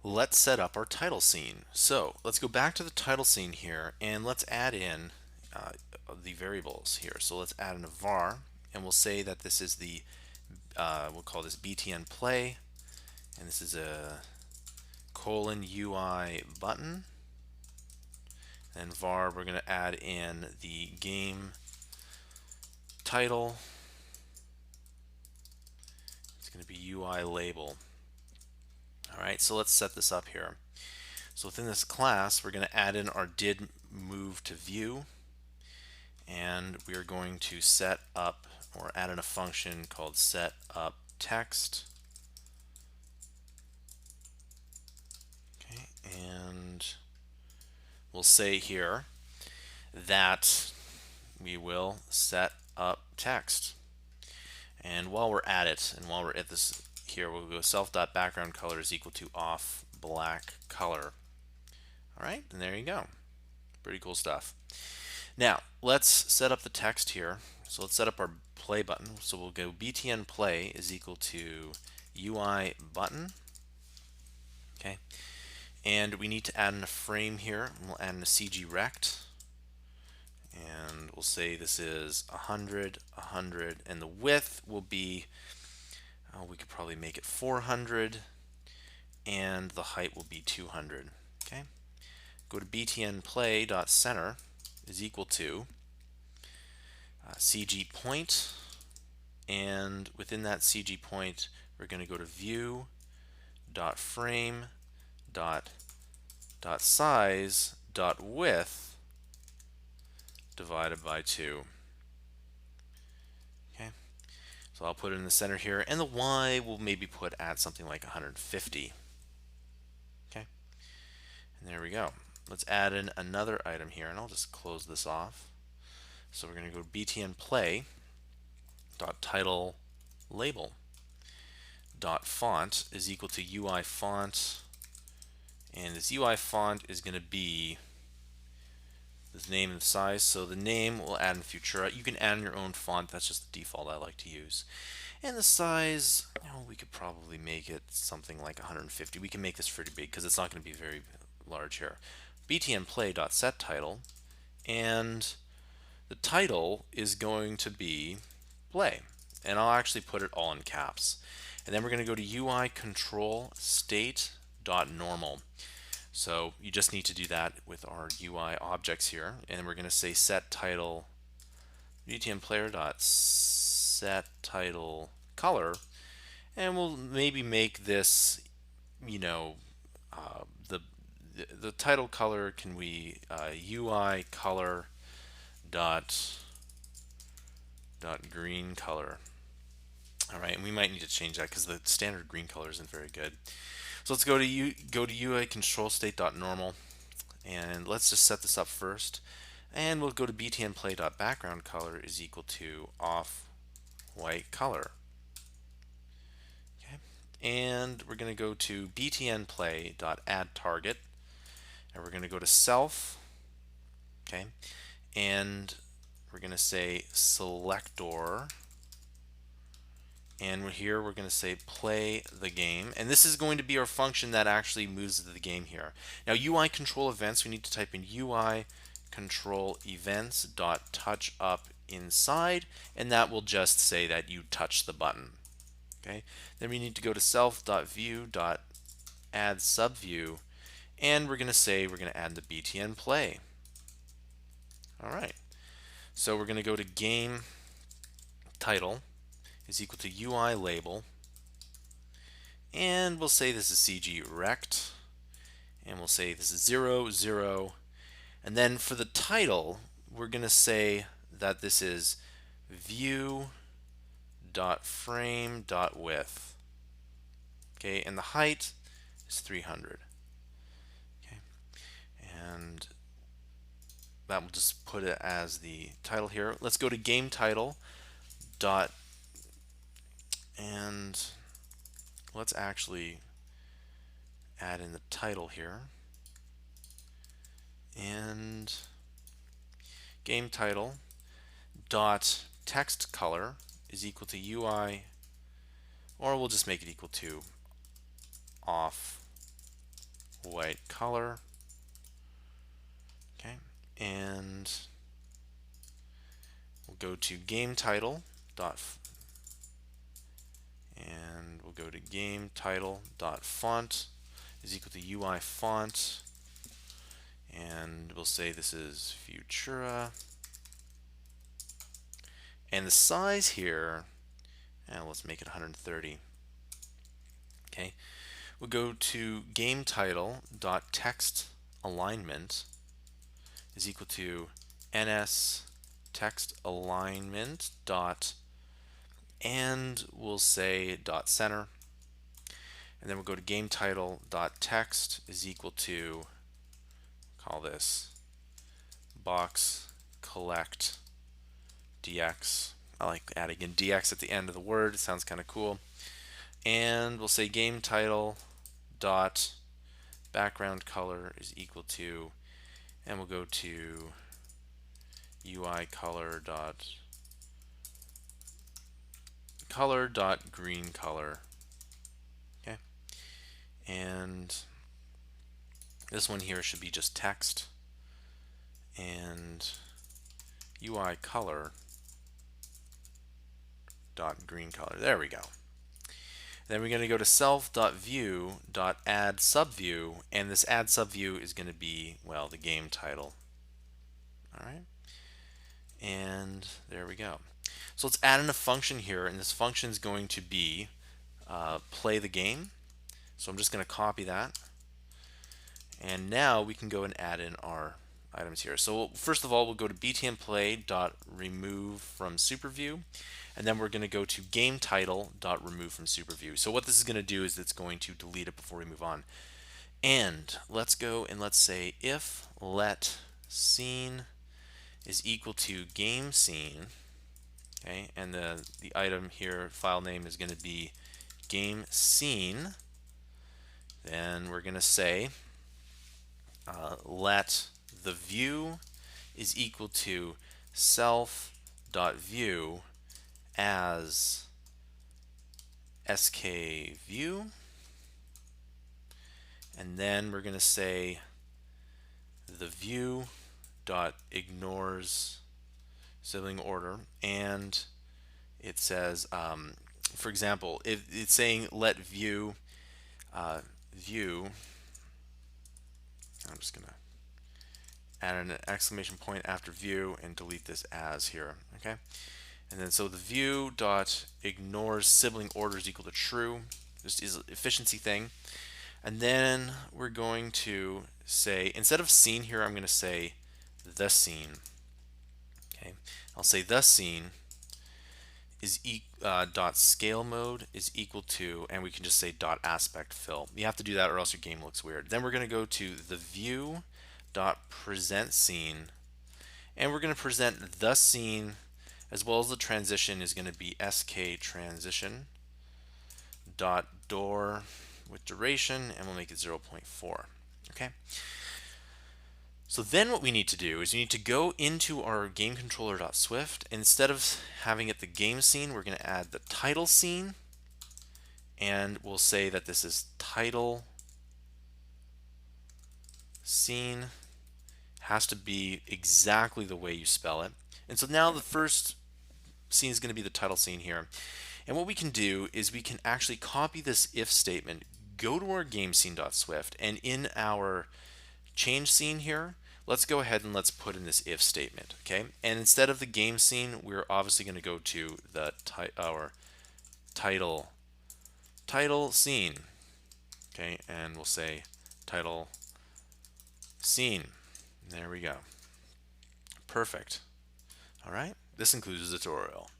Let's set up our title scene. So let's go back to the title scene here and let's add in uh, the variables here. So let's add in a var and we'll say that this is the, we'll call this btn play, and this is a colon UI button. And var, we're going to add in the game title. It's going to be UI label. All right, so let's set this up here. So within this class, we're going to add in our did move to view, and we are going to set up or add in a function called set up text. Okay, and we'll say here that we will set up text. And while we're at it, and while we're at this here, we'll go self.background color is equal to off black color. All right, and there you go. Pretty cool stuff. Now, let's set up the text here. So let's set up our play button. So we'll go btn play is equal to UI button. Okay, and we need to add in a frame here. And we'll add in a CG rect, and we'll say this is 100, 100, and the width will be, we could probably make it 400, and the height will be 200. Okay, go to btn play.center is equal to CG point, and within that CG point we're going to go to view dot frame dot size dot width divided by 2. Okay, so I'll put it in the center here, and the Y will maybe put at something like 150. Okay, and there we go. Let's add in another item here, and I'll just close this off. So we're going to go to btn play dot title label dot font is equal to UI font, and this UI font is going to be the name and the size. So the name we'll add in Futura. You can add in your own font. That's just the default I like to use. And the size, we could probably make it something like 150. We can make this pretty big because it's not going to be very large here. btn play dot set title, and the title is going to be play, and I'll actually put it all in caps. And then we're going to go to UI control state dot normal. So you just need to do that with our UI objects here, and we're going to say set title btn player dot set title color, and we'll maybe make this, the title color, can we UI color dot green color. All right, and we might need to change that because the standard green color isn't very good. So let's go to UI control state dot normal, and let's just set this up first. And we'll go to btn play dot background color is equal to off white color. Okay, and we're going to go to btn play dot add target, and we're going to go to self. Okay, and we're going to say selector, and here we're going to say play the game, and this is going to be our function that actually moves the game here. Now UI control events, we need to type in UI control events dot touch up inside, and that will just say that you touch the button. Okay, then we need to go to self dot view dot add subview, and we're going to say we're going to add the btn play. All right, so we're going to go to game title is equal to UI label, and we'll say this is CG rect, and we'll say this is 0, 0, and then for the title we're going to say that this is view dot frame dot width. Okay, and the height is 300. Okay, and that will just put it as the title here. Let's go to game title dot, and let's actually add in the title here, and game title dot text color is equal to UI, or we'll just make it equal to off white color. Okay, and we'll go to game title dot and we'll go to game title dot font is equal to UI font, and we'll say this is Futura, and the size here, and let's make it 130. Okay, we'll go to game title dot text alignment is equal to ns text alignment dot, and we'll say dot center, and then we'll go to game title dot text is equal to, call this box collect dx. I like adding in dx at the end of the word, it sounds kind of cool. And we'll say game title dot background color is equal to, and we'll go to UI color dot green color. Okay, and this one here should be just text, and UI color dot green color. There we go. Then we're going to go to self.view.add subview, and this add subview is going to be, well, the game title. All right, and there we go. So let's add in a function here, and this function is going to be play the game. So I'm just going to copy that, and now we can go and add in our items here. So first of all, we'll go to btnplay.remove from superview, and then we're going to go to game title.remove from superview. So what this is going to do is it's going to delete it before we move on. And let's go and let's say if let scene is equal to game scene, okay, and the item here, file name, is going to be game scene. Then we're going to say let the view is equal to self.view as skView, and then we're going to say the view dot ignores sibling order, and it says, for example, if it's saying let view view, I'm just going to add an exclamation point after view and delete this as here. Okay, and then so the view dot ignores sibling order is equal to true. This is an efficiency thing. And then we're going to say, instead of scene here, I'm going to say the scene. Okay, I'll say the scene is dot scale mode is equal to, and we can just say dot aspect fill. You have to do that or else your game looks weird. Then we're going to go to the view dot present scene, and we're going to present the scene as well as the transition is going to be sk transition dot door with duration, and we'll make it 0.4. Okay, so then what we need to do is we need to go into our game controller.swift. Instead of having it the game scene, we're going to add the title scene, and we'll say that this is title scene. Has to be exactly the way you spell it. And so now the first scene is going to be the title scene here. And what we can do is we can actually copy this if statement, go to our game scene.swift, and in our change scene here, let's go ahead and let's put in this if statement. Okay, and instead of the game scene, we're obviously going to go to the our title scene. Okay, and we'll say title scene. There we go. Perfect. All right, this concludes the tutorial.